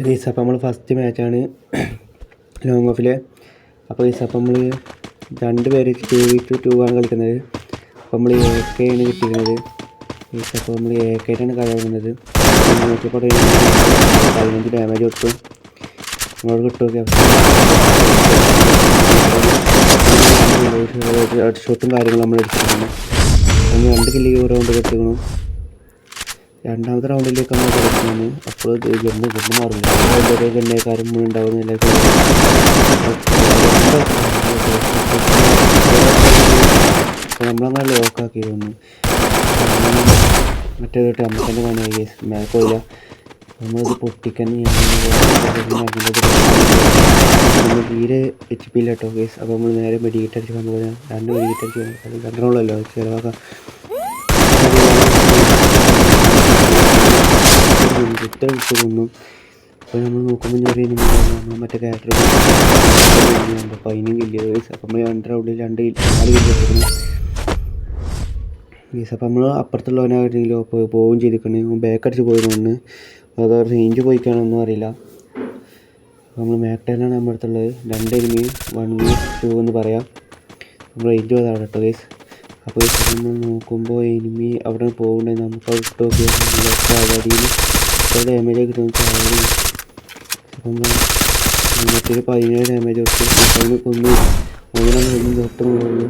Guys അപ്പോൾ നമ്മൾ first മാച്ചാണ് long ഓഫിലെ. അപ്പോൾ ഗൈസ് അപ്പോൾ നമ്മൾ 2 പേര് 2v2 ആണ് കളിക്കുന്നത്. അപ്പോൾ നമ്മൾ AK ആണ് കിട്ടിയിരുന്നത് ഗൈസ്. അപ്പോൾ നമ്മൾ AK ആയിട്ടാണ് കളിക്കുന്നത്. നോക്കിയപ്പോൾ 15 ഡാമേജ് കൊടുത്തു നമ്മളോട് കിട്ടുമൊക്കെ. ഷോട്ടും കാര്യങ്ങളും നമ്മൾ എടുത്തിട്ടുണ്ട്. നമ്മൾ 2 കില്ല് റൗണ്ട് കിട്ടിയിരുന്നു. രണ്ടാമത്തെ റൗണ്ടിലേക്ക് നമ്മൾ കളിക്കുന്നു. അപ്പോൾ ഗണ്ണ് മാറില്ല. ഓരോ ഗണ്ണേക്കാരും ഉണ്ടാവുന്നില്ല. നമ്മളങ്ങനെ ലോക്കാക്കി തോന്നുന്നു. മറ്റേ അമ്മക്കൻ്റെ പണിയായി കേസ് മേക്കോയില്ല. നമ്മളിത് പൊട്ടിക്കാൻ തീരെ HP ഇല്ല കേട്ടോ കേസ്. അപ്പോൾ നമ്മൾ നേരെ മെഡിക്കേറ്റ് നമ്മൾ 2 മെഡിക്കേറ്റ് അടിച്ച് കണ്ടോളല്ലോ ചിലവാക്കാം. കുറ്റ വിട്ട് കൊന്നു. അപ്പോൾ നമ്മൾ നോക്കുമ്പോൾ നമ്മൾ മറ്റേ ക്യാരക്ടർ അപ്പോൾ അതിനും കില്ല് കേസ്. അപ്പോൾ നമ്മൾ 2 റൗണ്ടിൽ 4 കില്ല് കിട്ടുന്നു കേസ്. അപ്പോൾ നമ്മൾ അപ്പുറത്തുള്ളവനാണെങ്കിലോ പോവുകയും ചെയ്തിട്ടുണ്ടെങ്കിൽ ബാക്ക് അടിച്ച് പോയിരുന്നു. അത് റേഞ്ച് പോയിക്കാണൊന്നും അറിയില്ല. അപ്പോൾ നമ്മൾ മാക്ടൈലാണ് നമ്മുടെ അടുത്തുള്ളത്. 2 എനിമി 1v2 എന്ന് പറയാം. നമ്മൾ റേഞ്ച് പോയതാണ് കേട്ടോ കേസ്. അപ്പോൾ നമ്മൾ നോക്കുമ്പോൾ എനിമി അവിടെ പോകുന്നുണ്ടെങ്കിൽ നമുക്ക് ഇട്ട് നോക്കിയാൽ അടിയിൽ ഡാമേജ് കിട്ടുന്ന സാധനം. അപ്പം മറ്റൊരു 17 ഡാമേജ് കൊടുത്ത് അതിന് കൊന്നു. അങ്ങനെ തൊട്ട് പോകുന്നു.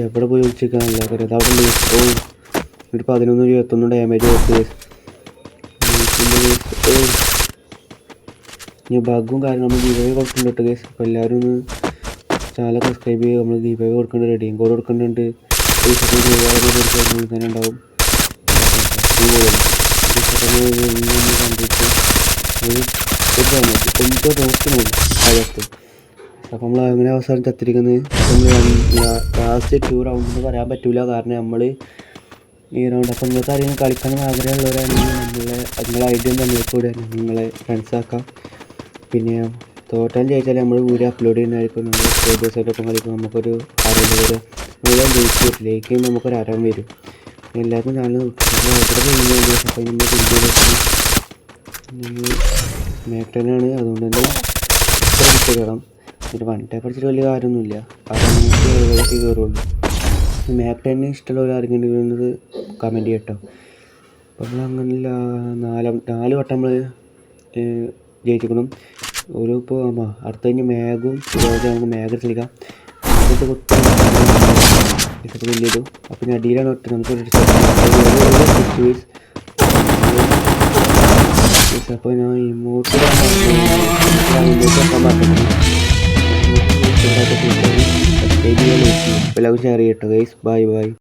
എവിടെ പോയി വിളിച്ചിരിക്കാനല്ല കാര്യം അതവിടെ ഒരു 11-21 ഡാമേജ് കൊടുത്ത്. ഇനി ബഗ്ഗും കാര്യങ്ങളും നമ്മൾ ഗീവ് അവേ കൊടുക്കുന്നുണ്ട് കേട്ടോ കേസ്. അപ്പോൾ എല്ലാവരും ഒന്ന് ചാനൽ സബ്സ്ക്രൈബ് ചെയ്യുക. നമ്മൾ ഗീവ് അവേ കൊടുക്കുന്നുണ്ട്, റെഡീം കോഡ് കൊടുക്കുന്നുണ്ട്. തന്നെ ഉണ്ടാവും. കണ്ടിട്ട് അകത്ത്. അപ്പോൾ നമ്മൾ അങ്ങനെ അവസാനം ചത്തിരിക്കുന്നത്. നമ്മൾ ലാസ്റ്റ് 2 റൗണ്ട് എന്ന് പറയാൻ പറ്റില്ല. കാരണം നമ്മൾ ഈ റൗണ്ട് അപ്പോൾ നിങ്ങൾക്ക് അറിയാൻ കളിക്കാൻ ആഗ്രഹമുള്ളവരാണെങ്കിൽ നിങ്ങളെ ഐഡിയ നമ്മളിലൂടെ നിങ്ങളെ ഫ്രണ്ട്സാക്കാം. പിന്നെ ടോട്ടൽ ചോദിച്ചാൽ നമ്മൾ വീഡിയോ അപ്ലോഡ് ചെയ്യുന്നതായിരിക്കും. നമ്മൾ സ്റ്റേജസായിട്ടൊപ്പം കളിക്കും. നമുക്കൊരു 60 പേര് മുഴുവൻ ലൈക്ക് ചെയ്യുമ്പോൾ നമുക്കൊരു 60 വരും. എല്ലാവർക്കും ചാനൽ അപ്പോൾ നമ്മൾ മാക്ടനാണ്. അതുകൊണ്ട് തന്നെ ഇത്ര കയറാം. ഒരു 1 ടൈപ്പ് പഠിച്ചിട്ട് വലിയ കാര്യമൊന്നുമില്ല. കാരണം നമുക്ക് 70 കയറുള്ളൂ. മാക്ടന് ഇഷ്ടമുള്ള ആരെങ്കിലും കമൻറ്റ് ചെയ്യട്ടോ. അപ്പോൾ നമ്മൾ അങ്ങനെ 4 വട്ടം നമ്മൾ ജയിച്ചിക്കണം. ഒരു ഇപ്പോൾ അടുത്ത കഴിഞ്ഞ് മാഗും നമുക്ക് മാഗ് കളിക്കാം. അങ്ങനത്തെ വലിയതും അപ്പം അടിയിലാണ് ഒറ്റ നമുക്ക് അപ്പോൾ ഞാൻ ഇമോട്ട് എല്ലാവരും ഷെയർ ചെയ്യട്ടോ ഗൈസ്. ബൈ.